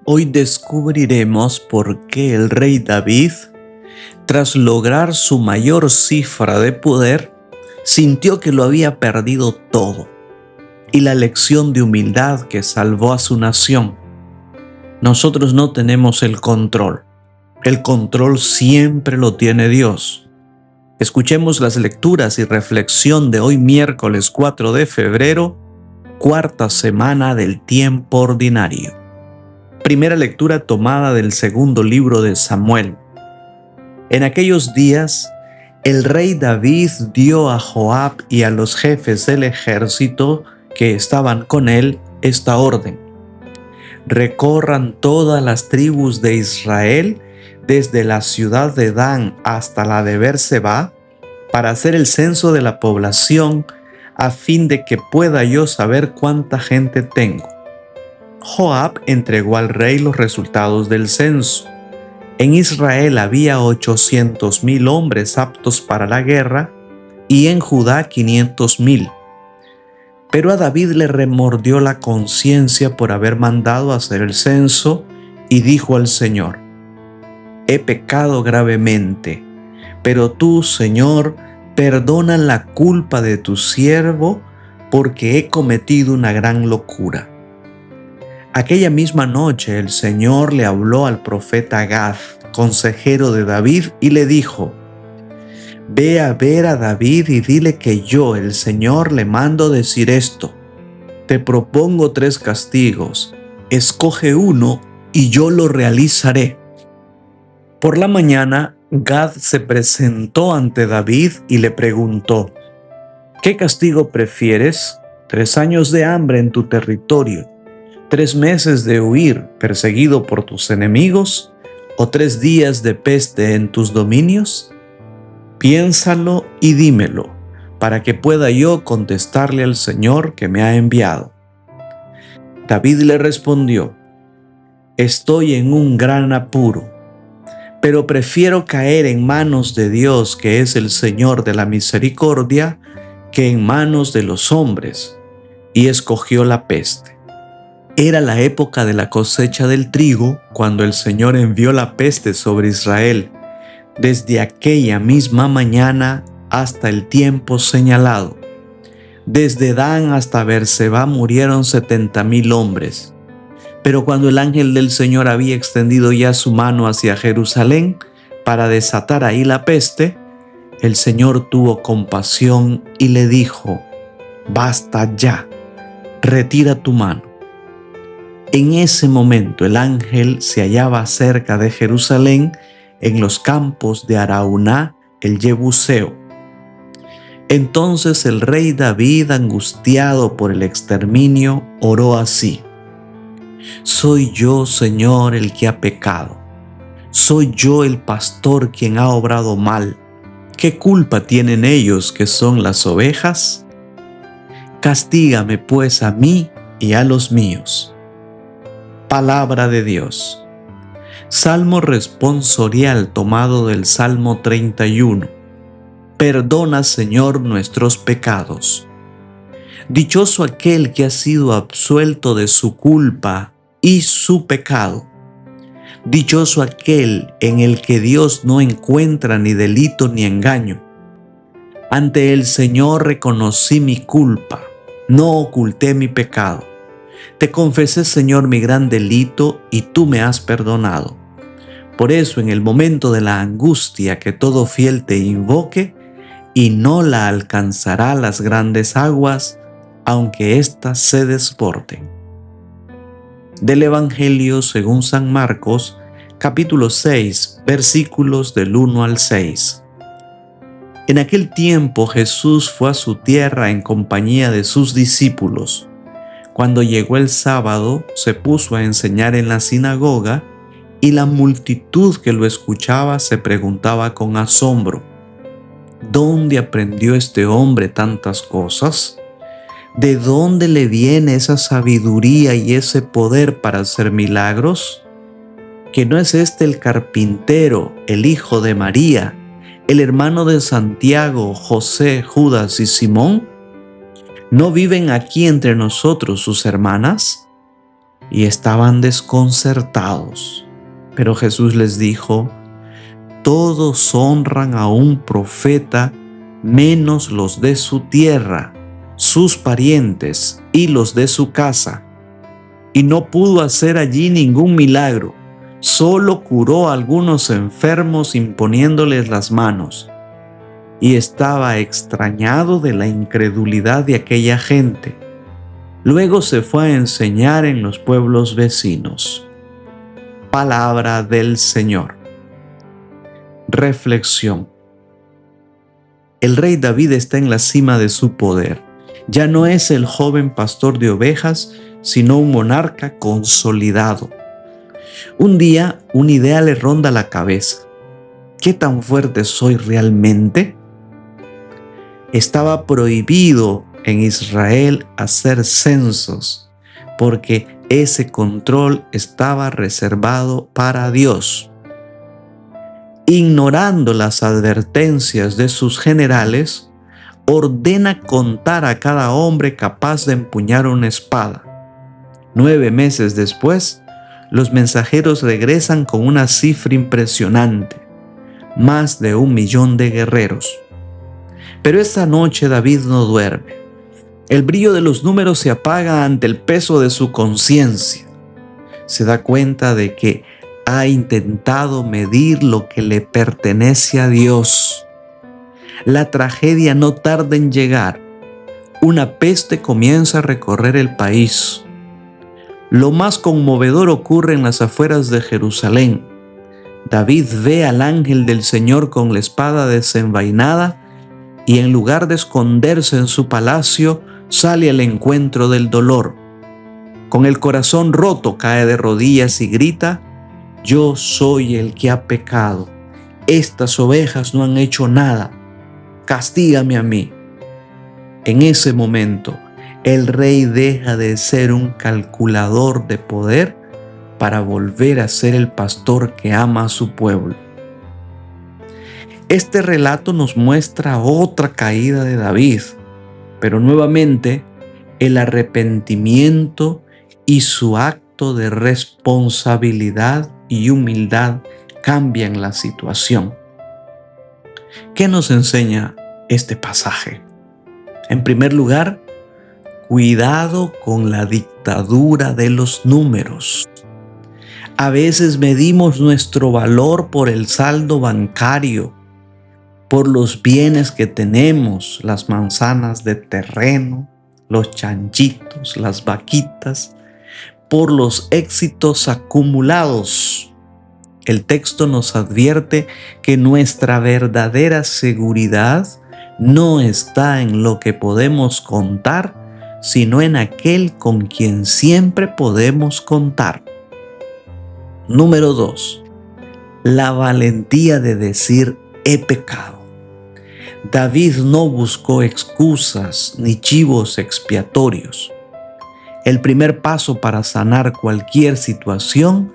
Hoy descubriremos por qué el rey David, tras lograr su mayor cifra de poder, sintió que lo había perdido todo, y la lección de humildad que salvó a su nación. Nosotros no tenemos el control siempre lo tiene Dios. Escuchemos las lecturas y reflexión de hoy miércoles 4 de febrero, cuarta semana del tiempo ordinario. Primera lectura tomada del segundo libro de Samuel. En aquellos días, el rey David dio a Joab y a los jefes del ejército que estaban con él esta orden: recorran todas las tribus de Israel, desde la ciudad de Dan hasta la de Berseba, para hacer el censo de la población, a fin de que pueda yo saber cuánta gente tengo. Joab entregó al rey los resultados del censo. En Israel había 800,000 hombres aptos para la guerra, y en Judá 500,000. Pero a David le remordió la conciencia por haber mandado hacer el censo, y dijo al Señor: he pecado gravemente, pero tú, Señor, perdona la culpa de tu siervo, porque he cometido una gran locura. Aquella misma noche el Señor le habló al profeta Gad, consejero de David, y le dijo: ve a ver a David y dile que yo, el Señor, le mando decir esto: te propongo 3 castigos, escoge uno y yo lo realizaré. Por la mañana, Gad se presentó ante David y le preguntó: ¿qué castigo prefieres? 3 años de hambre en tu territorio, 3 meses de huir perseguido por tus enemigos, o 3 días de peste en tus dominios? Piénsalo y dímelo, para que pueda yo contestarle al Señor que me ha enviado. David le respondió: estoy en un gran apuro, pero prefiero caer en manos de Dios, que es el Señor de la misericordia, que en manos de los hombres. Y escogió la peste. Era la época de la cosecha del trigo, cuando el Señor envió la peste sobre Israel, desde aquella misma mañana hasta el tiempo señalado. Desde Dan hasta Berseba murieron 70,000 hombres. Pero cuando el ángel del Señor había extendido ya su mano hacia Jerusalén para desatar ahí la peste, el Señor tuvo compasión y le dijo: basta ya, retira tu mano. En ese momento el ángel se hallaba cerca de Jerusalén, en los campos de Arauná el Jebuseo. Entonces el rey David, angustiado por el exterminio, oró así: soy yo, Señor, el que ha pecado. Soy yo el pastor quien ha obrado mal. ¿Qué culpa tienen ellos, que son las ovejas? Castígame pues a mí y a los míos. Palabra de Dios. Salmo responsorial tomado del Salmo 31. Perdona, Señor, nuestros pecados. Dichoso aquel que ha sido absuelto de su culpa y su pecado. Dichoso aquel en el que Dios no encuentra ni delito ni engaño. Ante el Señor reconocí mi culpa, no oculté mi pecado. Te confesé, Señor, mi gran delito, y tú me has perdonado. Por eso, en el momento de la angustia, que todo fiel te invoque, y no la alcanzará las grandes aguas, aunque éstas se desborden. Del Evangelio según San Marcos, capítulo 6, versículos del 1 al 6. En aquel tiempo Jesús fue a su tierra en compañía de sus discípulos. Cuando llegó el sábado, se puso a enseñar en la sinagoga, y la multitud que lo escuchaba se preguntaba con asombro: ¿dónde aprendió este hombre tantas cosas? ¿De dónde le viene esa sabiduría y ese poder para hacer milagros? ¿Que no es este el carpintero, el hijo de María, el hermano de Santiago, José, Judas y Simón? ¿No viven aquí entre nosotros sus hermanas? y estaban desconcertados. Pero Jesús les dijo: todos honran a un profeta, menos los de su tierra, sus parientes y los de su casa. Y no pudo hacer allí ningún milagro, solo curó a algunos enfermos imponiéndoles las manos. Y estaba extrañado de la incredulidad de aquella gente. Luego se fue a enseñar en los pueblos vecinos. Palabra del Señor. Reflexión. El rey David está en la cima de su poder. Ya no es el joven pastor de ovejas, sino un monarca consolidado. Un día, una idea le ronda la cabeza. ¿Qué tan fuerte soy realmente? Estaba prohibido en Israel hacer censos, porque ese control estaba reservado para Dios. Ignorando las advertencias de sus generales, ordena contar a cada hombre capaz de empuñar una espada. 9 meses después, los mensajeros regresan con una cifra impresionante: más de 1 millón de guerreros. Pero esta noche David no duerme. El brillo de los números se apaga ante el peso de su conciencia. Se da cuenta de que ha intentado medir lo que le pertenece a Dios. La tragedia no tarda en llegar. Una peste comienza a recorrer el país. Lo más conmovedor ocurre en las afueras de Jerusalén. David ve al ángel del Señor con la espada desenvainada y en lugar de esconderse en su palacio, sale al encuentro del dolor. Con el corazón roto cae de rodillas y grita: yo soy el que ha pecado. Estas ovejas no han hecho nada. Castígame a mí. En ese momento, el rey deja de ser un calculador de poder para volver a ser el pastor que ama a su pueblo. Este relato nos muestra otra caída de David, pero nuevamente el arrepentimiento y su acto de responsabilidad y humildad cambian la situación. ¿Qué nos enseña este pasaje? En primer lugar, cuidado con la dictadura de los números. A veces medimos nuestro valor por el saldo bancario, por los bienes que tenemos, las manzanas de terreno, los chanchitos, las vaquitas, por los éxitos acumulados. El texto nos advierte que nuestra verdadera seguridad no está en lo que podemos contar, sino en aquel con quien siempre podemos contar. Número 2. La valentía de decir: he pecado. David no buscó excusas ni chivos expiatorios. El primer paso para sanar cualquier situación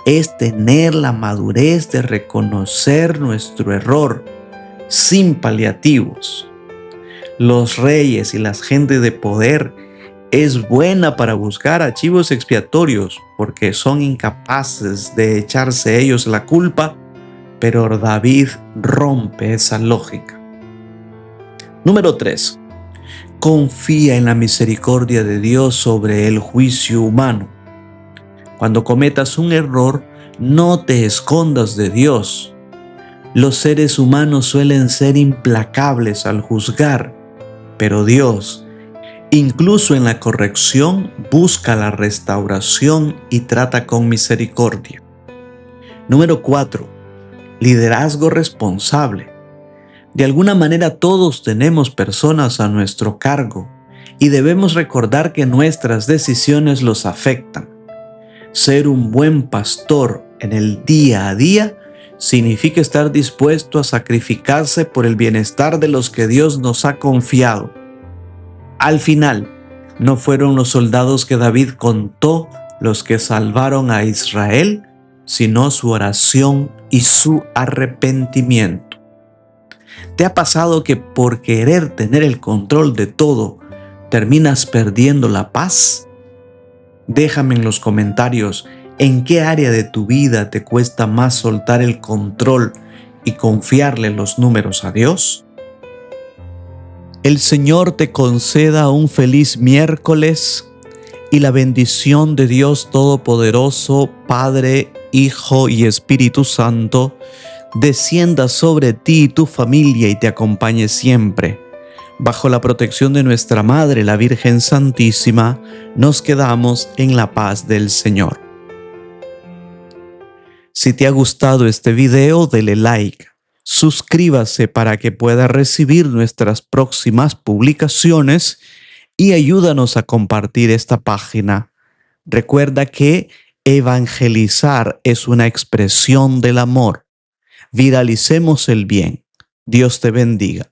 es tener la madurez de reconocer nuestro error sin paliativos. Los reyes y las gentes de poder es buena para buscar archivos expiatorios porque son incapaces de echarse ellos la culpa, pero David rompe esa lógica. Número 3. Confía en la misericordia de Dios sobre el juicio humano. Cuando cometas un error, no te escondas de Dios. Los seres humanos suelen ser implacables al juzgar, pero Dios, incluso en la corrección, busca la restauración y trata con misericordia. Número 4. Liderazgo responsable. De alguna manera todos tenemos personas a nuestro cargo y debemos recordar que nuestras decisiones los afectan. Ser un buen pastor en el día a día significa estar dispuesto a sacrificarse por el bienestar de los que Dios nos ha confiado. Al final, no fueron los soldados que David contó los que salvaron a Israel, sino su oración y su arrepentimiento. ¿Te ha pasado que por querer tener el control de todo, terminas perdiendo la paz? Déjame en los comentarios en qué área de tu vida te cuesta más soltar el control y confiarle los números a Dios. El Señor te conceda un feliz miércoles y la bendición de Dios Todopoderoso, Padre, Hijo y Espíritu Santo, descienda sobre ti y tu familia y te acompañe siempre. Bajo la protección de nuestra Madre, la Virgen Santísima, nos quedamos en la paz del Señor. Si te ha gustado este video, dele like, suscríbase para que pueda recibir nuestras próximas publicaciones y ayúdanos a compartir esta página. Recuerda que evangelizar es una expresión del amor. Viralicemos el bien. Dios te bendiga.